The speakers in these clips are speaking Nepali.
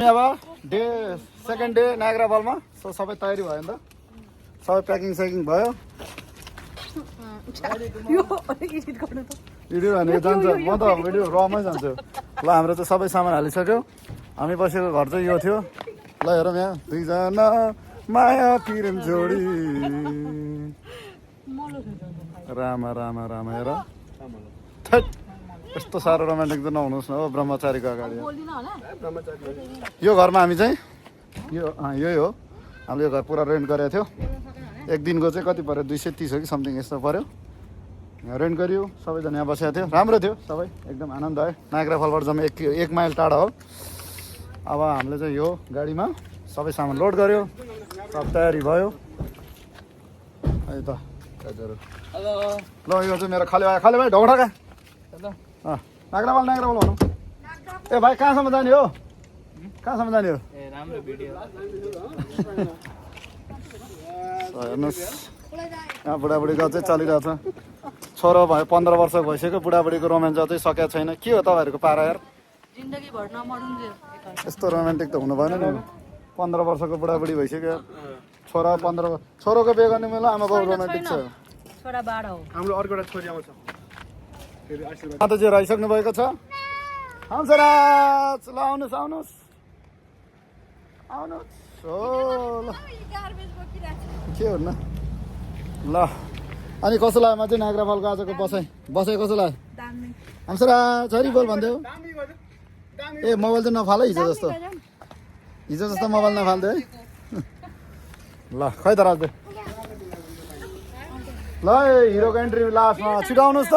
अब डे सेकेन्ड डे नायग्रा फलमा सबै तयारी भयो नि त सबै प्याकिङ सेकिङ भयो भिडियो भनेको जान्छ म त भिडियो रमै जान्छु ल हाम्रो चाहिँ सबै सामान हालिसक्यो हामी बसेको घर चाहिँ यो थियो ल हेरौँ यहाँ दुईजना माया पिरेम जोडी रामा रामा रामा हेर यस्तो साह्रो रोमान्टिक त नहुनुहोस् न हो ब्रह्मचारीको अगाडि यो घरमा हामी चाहिँ यही हो हामीले यो घर पुरा रेन्ट गरेको थियो एक दिनको चाहिँ कति पऱ्यो 230 हो कि समथिङ यस्तो पऱ्यो यहाँ रेन्ट गरियो सबैजना यहाँ बसेको थियो राम्रो थियो सबै एकदम आनन्द आयो नायग्रा फलबाट जम्मा 1 माइल टाढा हो अब हामीले चाहिँ यो गाडीमा सबै सामान लोड गर्यो सब तयारी भयो है त ल यो चाहिँ मेरो खाली भाइ ढौडा कहाँ नाग्रा फल भनौँ ए भाइ कहाँसम्म जाने हो कहाँसम्म जाने हो हेर्नुहोस् यहाँ बुढाबुढीको चाहिँ चलिरहेछ छोरो भयो 15 वर्ष भइसक्यो बुढाबुढीको रोमान्च चाहिँ सकेको छैन के हो तपाईँहरूको पारा यार यस्तो रोमान्टिक त हुनु भएन नि 15 वर्षको बुढाबुढी भइसक्यो छोरा 15 छोरोको बिहे गर्ने बेला आमा बाउ रोमान्टिक छ हाम्रो अर्को एउटा छोरी आउँछ माताजीहरू आइसक्नु भएको छ हंसराज ल आउनुहोस् आउनुहोस् आउनुहोस् हो ल के हो न ल अनि कसो लाग्यो म चाहिँ नाग्रा फलको आजको बसाइ कसो लाग्यो हंसराज छोरी बोल भन्थ्यौ ए मोबाइल चाहिँ नफाल हिजो जस्तो मोबाइल नफाल्दै है ल खै त राजले ल हिरोको एन्ट्री लास्टमा छिटो आउनुहोस् त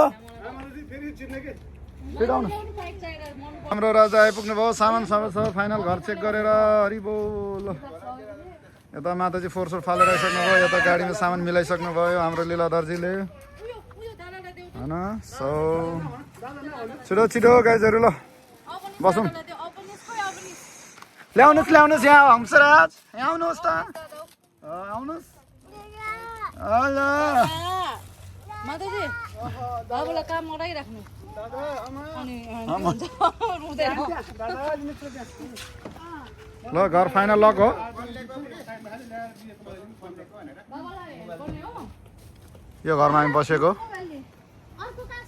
हाम्रो राजा आइपुग्नु भयो सामान सबै छ फाइनल घर चेक गरेर हरि बोल यता माताजी फोहोर फालेर आइसक्नु भयो यता गाडीमा सामान मिलाइसक्नु भयो हाम्रो लीला दर्जीले होइन सो छिटो छिटो गाइजहरू ल बसौँ ल्याउनुहोस् यहाँ हंसराज यहाँ आउनुहोस् त आउनुहोस् हेलो बाबुलाई काम गराइराख्नु ल घर फाइनल लक हो यो घरमा हामी बसेको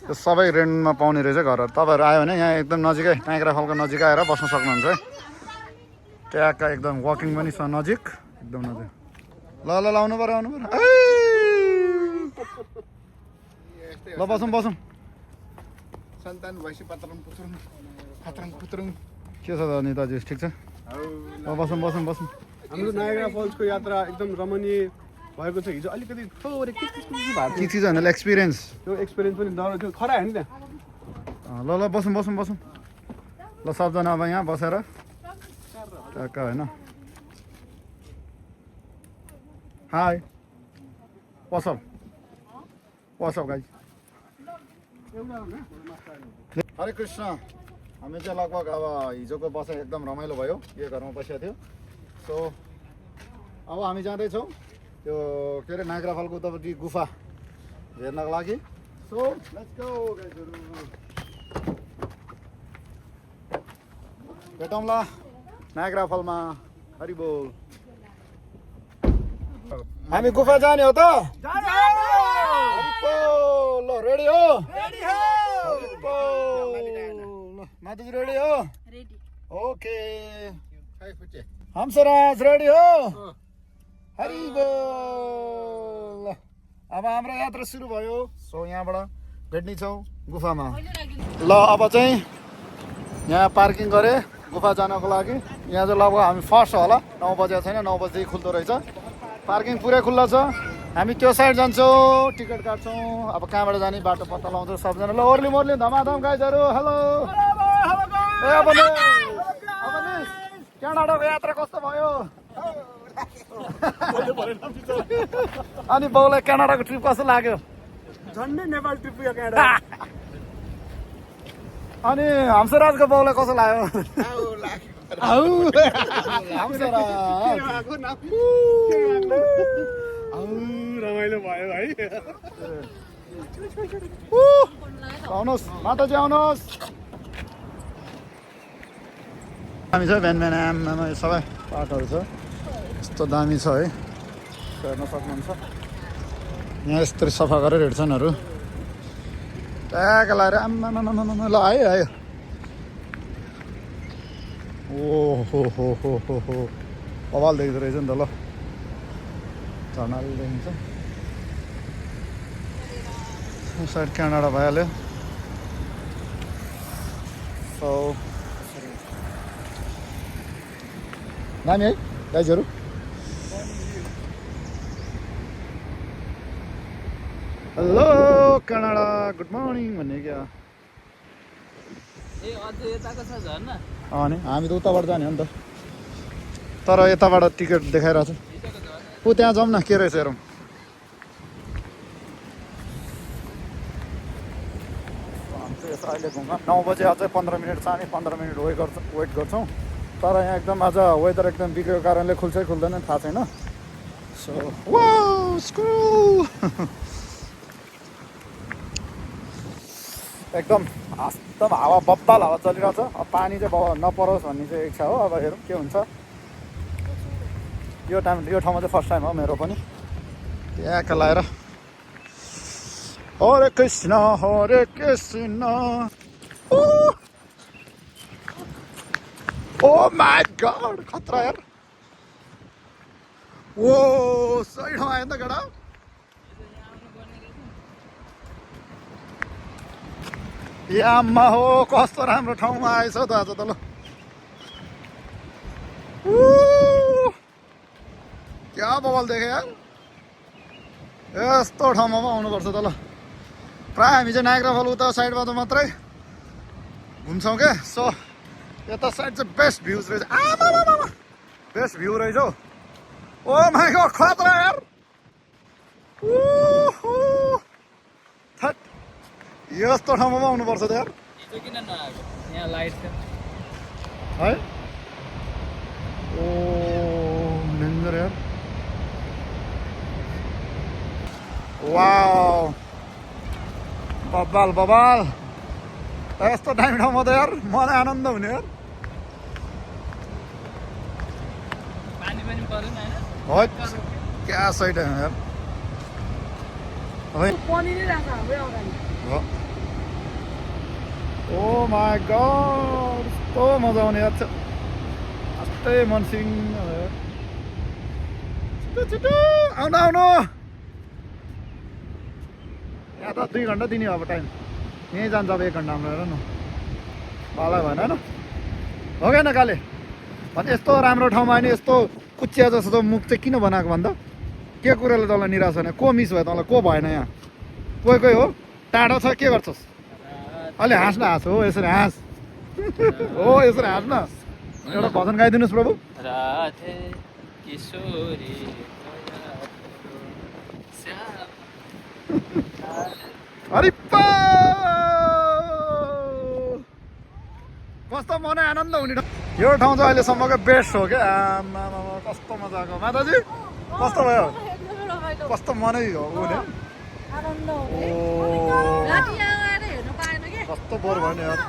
यो सबै रेन्टमा पाउने रहेछ घरहरू तपाईँहरू आयो भने यहाँ एकदम नजिकै नायग्रा फलको नजिक आएर बस्न सक्नुहुन्छ है ट्याक्क एकदम वकिङ पनि छ नजिक एकदम नजिक ल आउनु पर्यो ल बसौँ सन्तान भएपछि पत्रङ पुत्रङ के छ त नेताजी ठिक छ ल बसौँ हाम्रो नायग्रा फल्सको यात्रा एकदम रमणीय भएको छ हिजो अलिकति थोरै के चिज भन्नाले एक्सपिरियन्स त्यो एक्सपिरियन्स पनि डर थियो खरा होइन त्यहाँ ल बसौँ ल सबजना अब यहाँ बसेर ट्याक्क होइन हाई वाट्सअप गाइज हरे कृष्ण हामी चाहिँ लगभग अब हिजोको बसाइ एकदम रमाइलो भयो यो घरमा बसेको थियो सो अब हामी जाँदैछौँ त्यो के अरे नायग्रा फलको उतापट्टि गुफा हेर्नको लागि सो लेट्स गो गाइजहरु भेटौँ ल नायग्रा फलमा हरि बोल हामी गुफा जाने हो त ल रेडी हो माताजी रेडी हो ओके हंसराज रेडी हो हरि बोल अब हाम्रो यात्रा सुरु भयो सो यहाँबाट भेट्ने छौँ गुफामा ल अब चाहिँ यहाँ पार्किङ गरे गुफा जानको लागि यहाँ चाहिँ लगभग हामी फर्स्ट होला 9 बजेको छैन 9 बजेदेखि खुल्दो रहेछ पार्किङ पुरै खुल्ला छ हामी त्यो साइड जान्छौँ टिकट काट्छौँ अब कहाँबाट जाने बाटो पत्ता लगाउँछौँ सबजना ल ओर्ली धमाधम गाइजहरू हेलो ए अब नि क्यानाडाको यात्रा कस्तो भयो अनि बाउलाई क्यानाडाको ट्रिप कस्तो लाग्यो झन्डै नेपाल ट्रिप पुग्यो क्यानाडा अनि हंसराजको बाउलाई कस्तो लाग्यो रमाइलो भयो भाइ आउनुहोस् माताजी आउनुहोस् दामी छ बिहान बिहान आमामा यो सबै पार्कहरू छ यस्तो दामी छ है हेर्न सक्नुहुन्छ यहाँ यस्तरी सफा गरेर हिँड्छन्हरू ट्याक लगाएर आमामामा ल आयो आयो ओहो बवाल देख्दो रहेछ नि त ल झर्नाले देखिन्छ साइड क्यानाडा भइहाल्यो सो दामी है दाइजहरू हेलो क्यानाडा गुड मर्निङ भन्ने क्या नि हामी त उताबाट जाने हो नि त तर यताबाट टिकट देखाइरहेको छ ऊ त्यहाँ जाउँ न के रहेछ हेरौँ अहिले घुम्न 9 बजे अझै 15 मिनट छ हामी 15 मिनट वेट गर्छौँ तर यहाँ एकदम आज वेदर एकदम बिग्रेको कारणले खुल्छ खुल्दैन थाहा छैन सो वाउ स्कुल एकदम हावा बब्बाल हावा चलिरहेछ अब पानी चाहिँ नपरोस् भन्ने चाहिँ इच्छा हो अब हेरौँ के हुन्छ यो ठाउँमा चाहिँ फर्स्ट टाइम हो मेरो पनि यहाँ लगाएर हरे कृष्ण ओ माय गॉड खतरा यार ओ सही ठाउँ आयो नि त केटा याम्मा हो कस्तो राम्रो ठाउँमा आएछ त आज त ल क्या बवाल देखेँ यार यस्तो ठाउँमा पो आउनुपर्छ त ल प्रायः हामी चाहिँ नायग्रा फल उता साइडबाट मात्रै घुम्छौँ क्या सो यता साइड चाहिँ बेस्ट भ्युज रहेछ बेस्ट भ्यू रहेछ हौ ओ माइ गॉड खतरा यार थट यस्तो ठाउँमा पो आउनुपर्छ त यार किन नआएको यहाँ लाइट छ है ओ डेन्जर यार वाउ बबाल यस्तो दामी ठाउँमा त यार मलाई आनन्द हुने यार पानी पनि परेन हैन हो क्या सही टाइम यार ओ माई गॉड यस्तो मजा आउने यार यस्तै मनसिङ छिटो आउनु यहाँ त 2 घन्टा दिने अब टाइम यहीँ जान्छ अब 1 घन्टा हाम्रो हेर न पाला भएन होइन हो क्या न काले भने यस्तो राम्रो ठाउँमा नि यस्तो कुचिया जस्तो मुख चाहिँ किन बनाएको भन्दा के कुराले तँलाई निराश होइन को मिस भयो तँलाई को भएन यहाँ कोही हो टाढो छ के गर्छस् अहिले हाँस न हाँस हो यसरी हाँस हो यसरी हाँस न एउटा भजन गाइदिनुहोस् प्रभु राधे किशोरी हरि कस्तो मनै आनन्द हुने ठाउँ यो ठाउँ चाहिँ अहिलेसम्मको बेस्ट हो क्या आमा कस्तो मजाको माताजी कस्तो भयो कस्तो मनै हो हुने कस्तो बोर भयो नि यार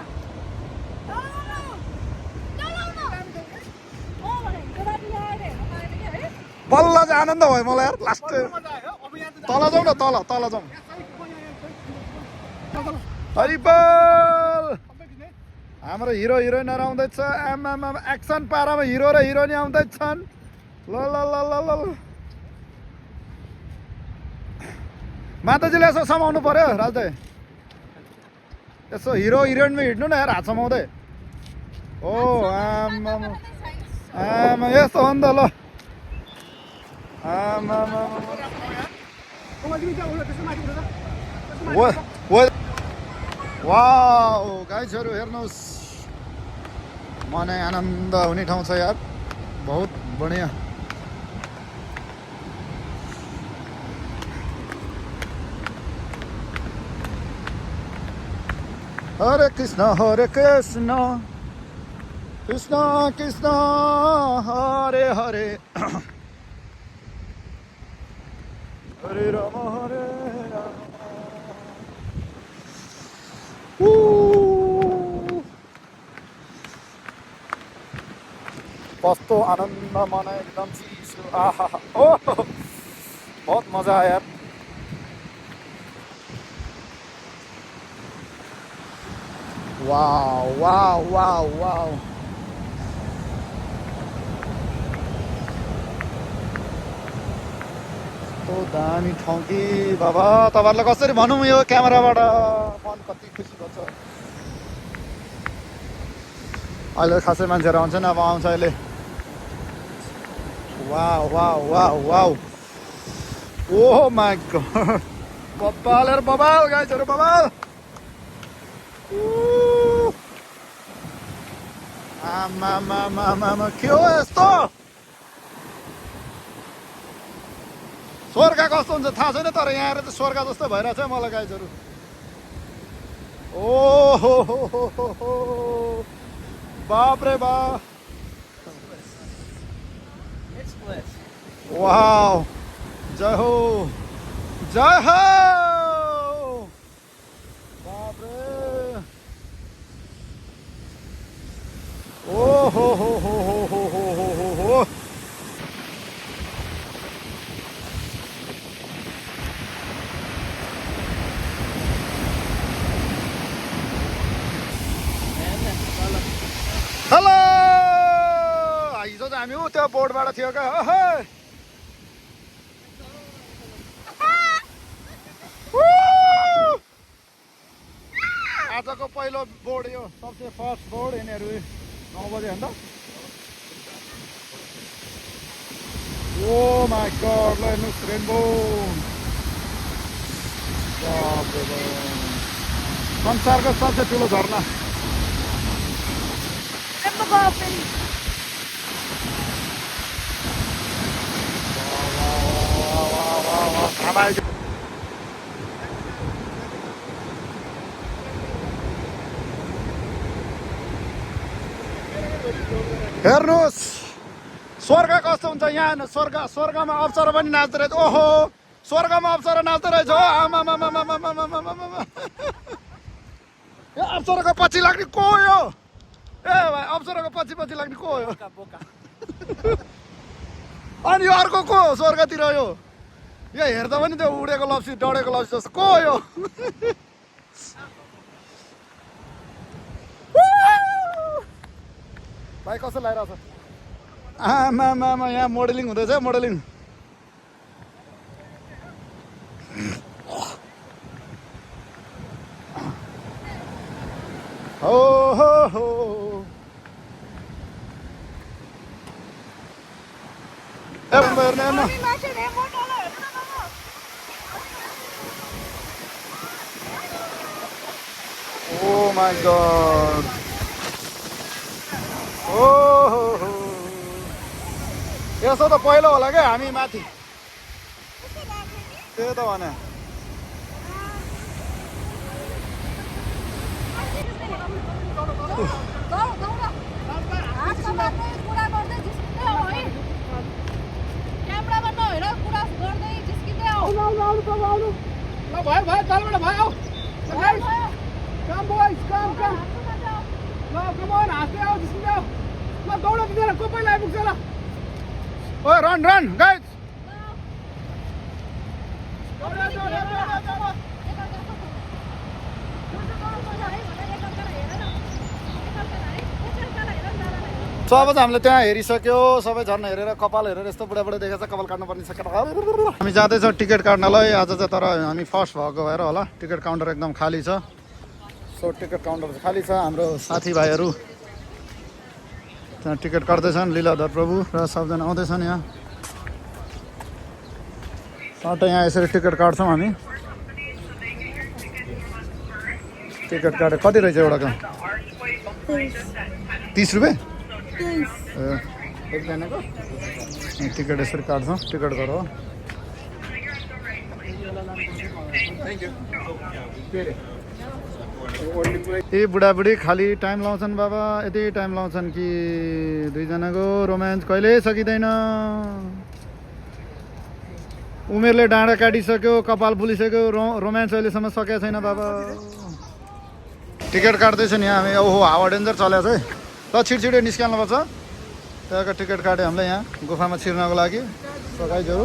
बल्ल चाहिँ आनन्द भयो मलाई यार लास्ट तल जाउँ न तल जाउँ हरिबल हाम्रो हिरो हिरोइनहरू आउँदैछ आमामा एक्सन पारामा हिरो र हिरोइनी आउँदैछन् ल माताजीले यसो समाउनु पर्यो राजदाई यसो हिरो हिरोइनमा हिँड्नु न यार हात समाउँदै ओ आमा यस्तो हो नि त ल आमामा वाउ गाइजहरू हेर्नुहोस् मनै आनन्द हुने ठाउँ छ यार बहुत बढिया हरे कृष्ण कृष्ण कृष्ण हरे हरे हरे राम कस्तो आनन्द मन एकदम चिसो आहा ओ बहुत मजा आयो यार वाउ वाउ वाउ वाउ कस्तो दामी ठाउँ कि बाबा तपाईँहरूलाई कसरी भनौँ यो क्यामेराबाट मन कति खुसी गर्छ अहिले खासै मान्छेहरू आउँछन् अब आउँछ अहिले wow wow wow wow oh my God बबाल यार बबाल गाइजहरू बबाल आमा के हो यस्तो स्वर्ग कस्तो हुन्छ थाहा छैन तर यहाँ आएर त स्वर्ग जस्तो भइरहेछ मलाई गाइजहरू ओहो बाप रे बाप वाउ जय हो बाप रे ओहो हो हेलो हिजो त हामी त्यो बोर्डबाट थियो क्या आजको पहिलो बोर्ड यो सबसे फर्स्ट बोर्ड यिनीहरू 9 बजे हो नि त ओ माई गॉड ल हेर्नुहोस् रेनबो संसारको सबसे ठुलो झरना हेर्नुहोस् स्वर्ग कस्तो हुन्छ यहाँ स्वर्गमा अप्सरा पनि नाच्दो रहेछ ओहो स्वर्गमा अप्सरा नाच्दो रहेछ हो आमा यो अप्सराको पछि लाग्ने को यो ए भाइ अप्सराको पछि लाग्ने को हो अनि यो अर्को को हो स्वर्गतिर यो हेर्दा पनि त्यो उडेको लप्सी डढेको लप्सी जस्तो को हो यो भाइ कस्तो लागिरहेको छ आमा यहाँ मोडलिङ हुँदैछ मोडलिङ हो Oh my God. ओहो यसो त पहिलो होला क्या हामी माथि त्यही त भने Oi, run, guys! सब हामीले त्यहाँ हेरिसक्यो सबै झर्ना हेरेर कपाल हेरेर यस्तो बुढाबुढा देखेछ कपाल काट्नुपर्ने छ हामी जाँदैछौँ टिकट काट्नलाई आज चाहिँ तर हामी फर्स्ट भएको भएर होला टिकट काउन्टर एकदम खाली छ सो टिकट काउन्टर खाली छ हाम्रो साथीभाइहरू त्यहाँ टिकट काट्दैछन् लीलाधर प्रभु र सबजना आउँदैछन् यहाँ सट्टै यहाँ यसरी टिकट काट्छौँ हामी टिकट काटे कति रहेछ एउटा काम 30 रुपियाँ एकजनाको टिकट यसरी काट्छौँ टिकट गर हो ए बुढाबुढी खाली टाइम लाउँछन् बाबा यति टाइम लाउँछन् कि दुईजनाको रोमान्स कहिल्यै सकिँदैन उमेरले डाँडा काटिसक्यो कपाल फुलिसक्यो रोमान्स अहिलेसम्म सकेको छैन बाबा टिकट काट्दैछ नि हामी ओहो हावा डेन्जर चलेको छ है ल छिटो निस्किहाल्नुपर्छ त्यहाँको टिकट काट्यो हामीले यहाँ गुफामा छिर्नको लागि। सो गाइजहरू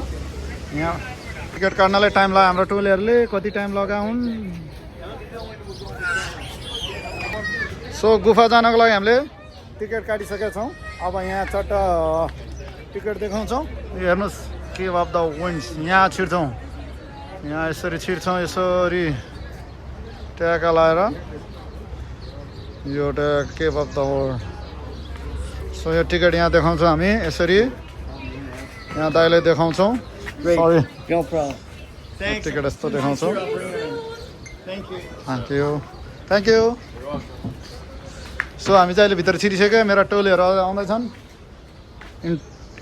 यहाँ टिकट काट्नलाई टाइम लाग्यो हाम्रो टोलीहरूले कति टाइम लगाउन्। सो गुफा जानको लागि हामीले टिकट काटिसकेका छौँ। अब यहाँ चट्ट टिकट देखाउँछौँ। हेर्नुहोस् केभ अफ द विन्ड्स यहाँ छिर्छौँ। यहाँ यसरी छिर्छौँ यसरी ट्याका लाएर यो cave of the world. So यो टिकट यहाँ देखाउँछौँ हामी यसरी यहाँ दाइलाई देखाउँछौँ। टिकट यस्तो देखाउँछौँ। Thank you. सो हामी चाहिँ अहिले भित्र छिरिसक्यो। मेरा टोलीहरू आउँदैछन्।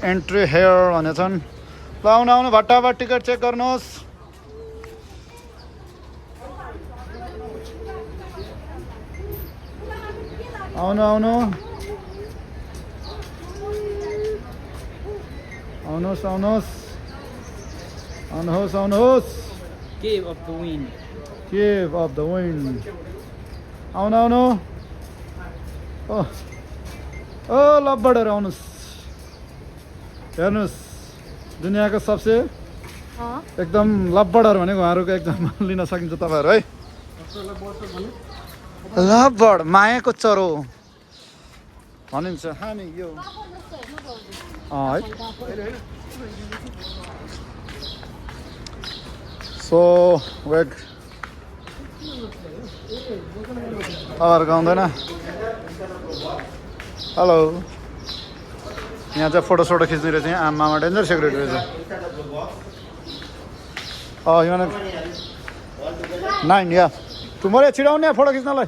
एन्ट्री हेयर भनेछन्। ल आउनु भट्टाभट टिकट चेक गर्नुहोस्। आउनुहोस्। Cave of the Wind. Cave of the Wind. आउनु ओ लब्बडहरू आउनुहोस्। हेर्नुहोस् दुनियाँको सबसे एकदम लब्बडहरू भनेको उहाँहरूको एकदम लिन सकिन्छ तपाईँहरू है। लब्बड मायाको चरो भनिन्छ हामी यो है। सो वेग तपाईँहरूको आउँदैन। हेलो यहाँ चाहिँ फोटोसोटो खिच्ने रहेछ। यहाँ आमामा डेन्जर सेक्युरिटी रहेछ। यो 9 या टुमोरे छिडाउने फोटो खिच्नलाई।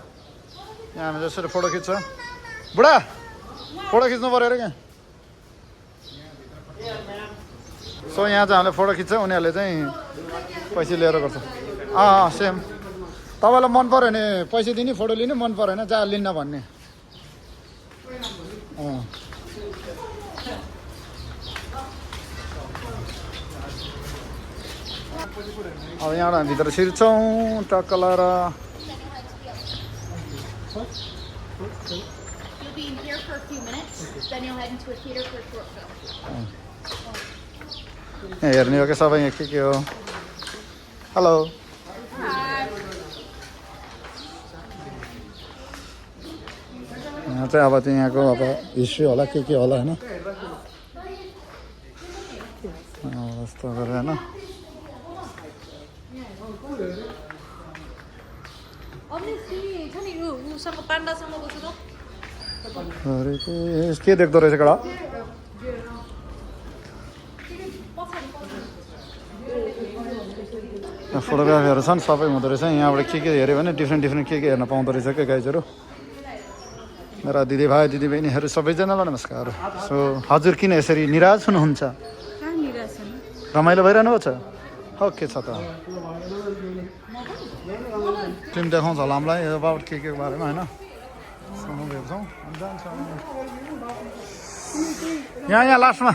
यहाँ हामी जसरी फोटो खिच्छ। बुढा फोटो खिच्नु पऱ्यो अरे क्या। सो यहाँ चाहिँ हामीले फोटो खिच्छ। उनीहरूले चाहिँ पैसा लिएर गर्छ। सेम तपाईँलाई मन पऱ्यो भने पैसा दिने फोटो लिने, मन पऱ्यो भने जहाँ लिन्न भन्ने। अब यहाँबाट हामी भित्र छिर्छौँ टक्क लाएर। हेर्ने हो क्या सबै यहाँ के हो। हेलो यहाँ चाहिँ अब चाहिँ यहाँको अब हिस्ट्री होला के होला होइन। यस्तो गरेर होइन। के देख्दो रहेछ कडा। फोटोग्राफीहरू छन् सबै हुँदो रहेछ। यहाँबाट के हेऱ्यो भने डिफ्रेन्ट के हेर्न पाउँदो रहेछ क्या गाइजहरू। मेरा दिदीभाइ दिदीबहिनीहरू सबैजनालाई नमस्कार। सो हजुर किन यसरी निराश हुनुहुन्छ? रमाइलो भइरहनु भएको छ? के छ त फिल्म देखाउँछ होला हामीलाई अबाउट के बारेमा होइन। हेर्छौँ यहाँ लास्टमा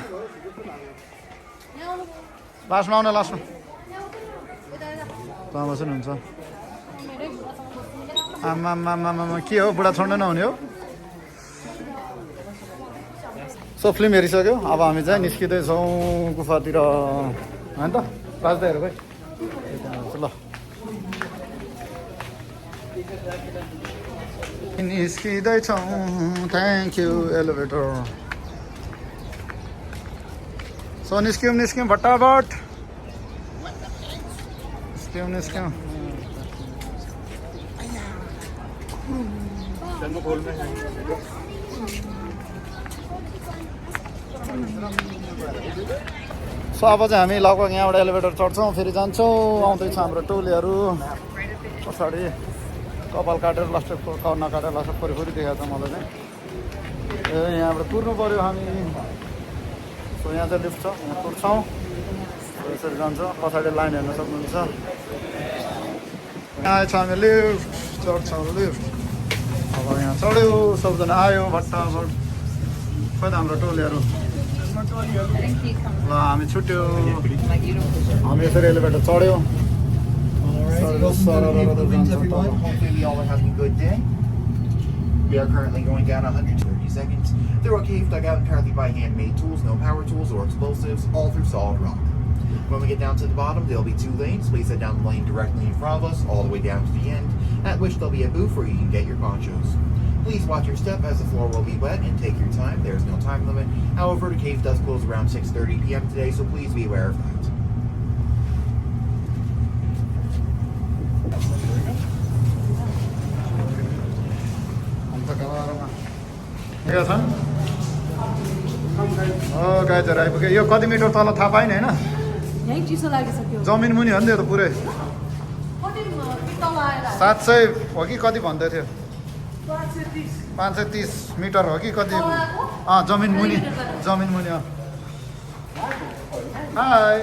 आउनु लास्टमा तँ बस्नुहुन्छ। आमा के हो बुढा छोड्नु नहुने हो। सो फिल्म हेरिसक्यो। अब हामी चाहिँ निस्किँदैछौँ गुफातिर होइन त। राजदाहरू भाइ ल निस्किँदैछौँ। Thank you elevator. सो निस्क्यौँ भट्टाभट निस्क्यौँ। सो अब चाहिँ हामी लगभग यहाँबाट एलिभेटर चढ्छौँ फेरि जान्छौँ। आउँदैछ हाम्रो टोलीहरू। पछाडि कपाल काटेर लास्टै नकाटेर लास्ट फोरी देखाएको छ मलाई चाहिँ। यहाँबाट कुर्नु पऱ्यो हामी। सो यहाँ चाहिँ लिफ्ट छ यहाँ कुर्छौँ। यसरी जान्छ। पछाडि लाइन हेर्न सक्नुहुन्छ। यहाँ छ हामी लिफ्ट चढ्छौँ लिफ्ट। अब यहाँ चढ्यो सबजना आयो भट्टाभट। खोइ त हाम्रो टोलीहरू ल हामी छुट्यो। हामी यसरी एलिभेटर चढ्यो। We are currently going down 137 seconds through a cave dug out entirely by handmade tools, no power tools or explosives, all through solid rock. When we get down to the bottom, there'll be 2 lanes. Please head down the lane directly in front of us, all the way down to the end, at which there'll be a booth where you can get your ponchos. Please watch your step as the floor will be wet and take your time. There's no time limit. However, the cave does close around 6:30 p.m. today, so please be aware of that. ठिक छ गाइजहरू आइपुग्यो यो कति मिटर तल थाहा पाएन होइन यहीँ चिसो लागिसक्यो जमिन मुनि हो नि त्यो त पुरै कति तल आएर 700 हो कि कति भन्दै थियो 530 मिटर हो कि कति जमिन मुनि हाई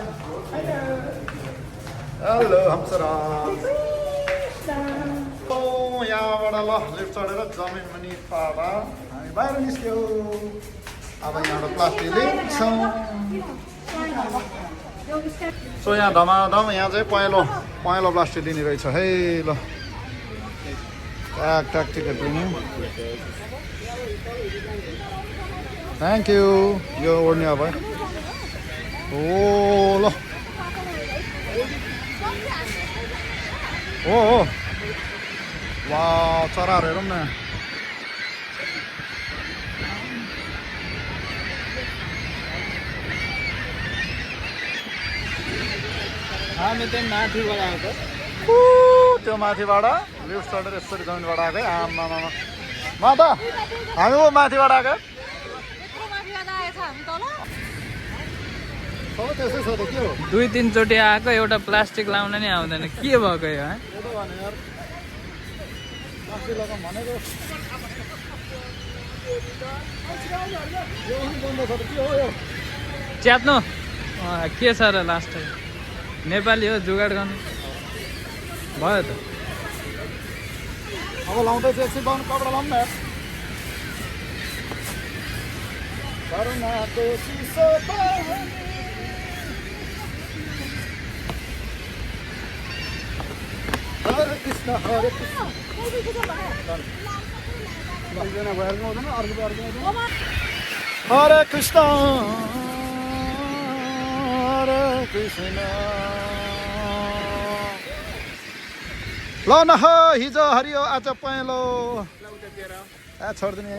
हेलो हमसरा यहाँबाट ल लिफ्ट चढेर जमिन मुनि पाडा हामी बाहिर निस्क्यौँ अब यहाँबाट प्लास्टिक लिन्छौँ सो यहाँ धमाधम यहाँ चाहिँ पहेँलो प्लास्टिक लिने रहेछ है ल टाक टिकट लिनु थ्याङ्क यू यो ओढ्ने अब ओ ल हो वा चराहरू हेरौँ न हामी चाहिँ माथिबाट आएको त्यो माथिबाट लिफ्ट चढेर यसरी जमिनबाट आएको है आमामा म त हामी माथिबाट आएको सब त्यसै छ त के हो 2-3 चोटि आएको एउटा प्लास्टिक लाउन नै आउँदैन के भएको यो है च्यात्नु के छ र लास्ट नेपाली हो जुगाड गर्नु भयो त अब लाउँदैछ एकछिन बाउनु कपडा लाउँ न करुणाको चिसो हरे कृष्ण हरे कृष्ण हरे कृष्ण हरे कृष्ण ल न हिजो हरियो आज पहेँलो छोडिदिने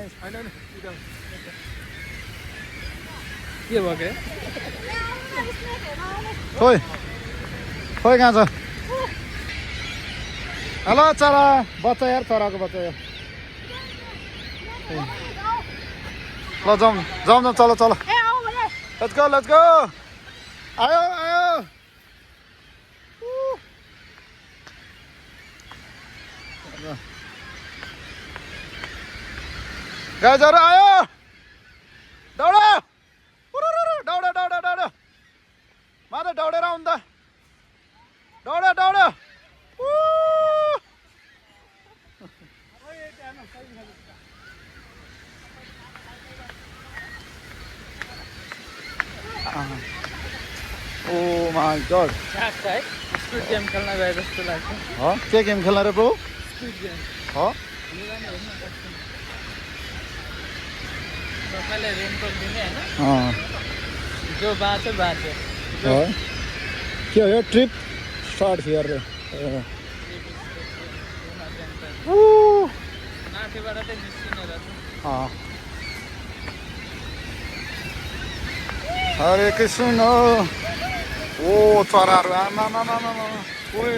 के भयो के खोइ कहाँ छ हेलो चरा बच्चा यार चराको बच्चा यार ल जाउँ न चलो लेट्स गो आयो गाइजहरु आयो दौड माथि दौडेर आउनु त दौड oh my god squid game खेल्न गए जस्तो लाग्छ के गेम खेल्न रे ब्रो स्क्विड गेम हो तपाईँले रेनकोट दिने होइन जो बाँच्यो के हो यो ट्रिप स्टार्ट हियर रे माथिबाट चाहिँ निस्किने रहेछ हरे कृष्ण ओ चराहरू आमा ओए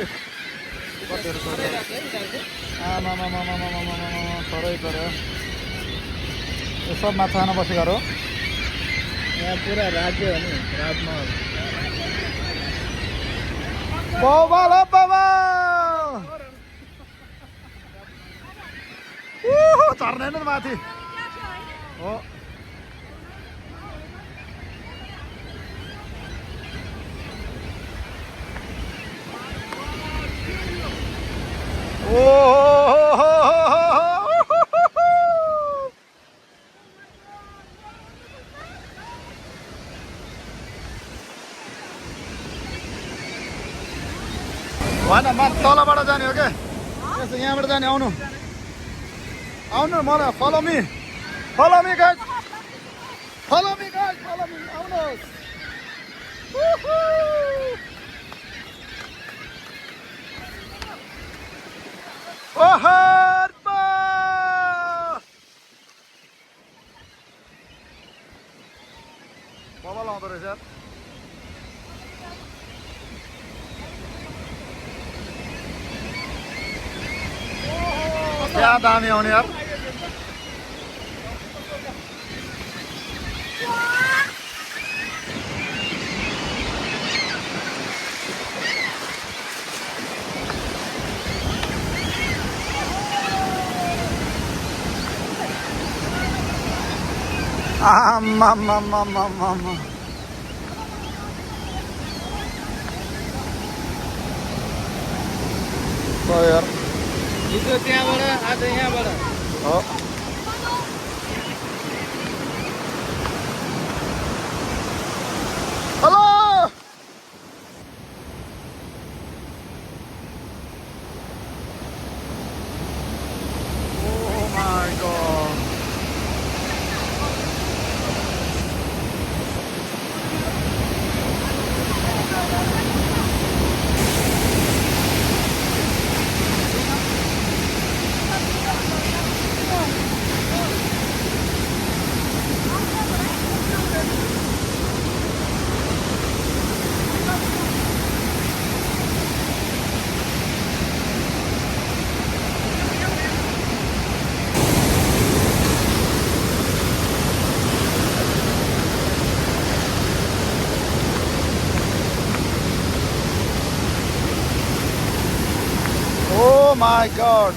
चरै चरा यो सब माछा खान बसेको हो यहाँ पुरा राज्य हो नि राजमहल बाबा चढ्दैन त माथि हो होइन म तलबाट जाने हो क्या यहाँबाट जाने आउनु मलाई follow me Follow me, guys. Follow me, guys. Follow me. आउनुहोस्. ओहर्पा बबल आउँदो रहेछ यार. क्या दामी आउने यार. आम्मामामामामा. तो यार हिजो त्यहाँबाट आज यहाँबाट हो. Hello. Oh my god. Oh my god.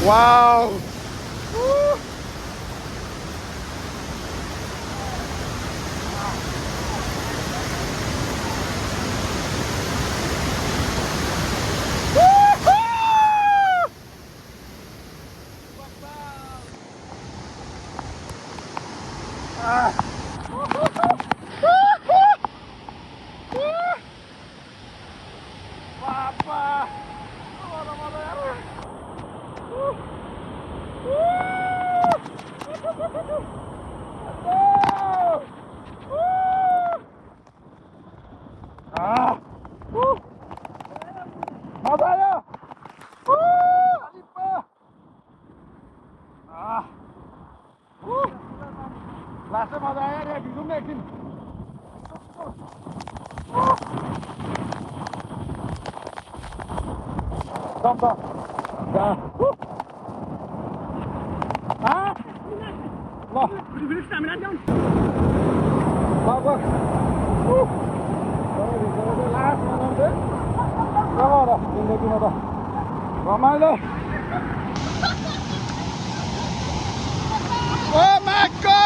Wow. मजा आयो. लास्टै मजा आयो नि. भिजौँ न एकछिन. जिन्दगीमा त रमाइलो. Oh my god!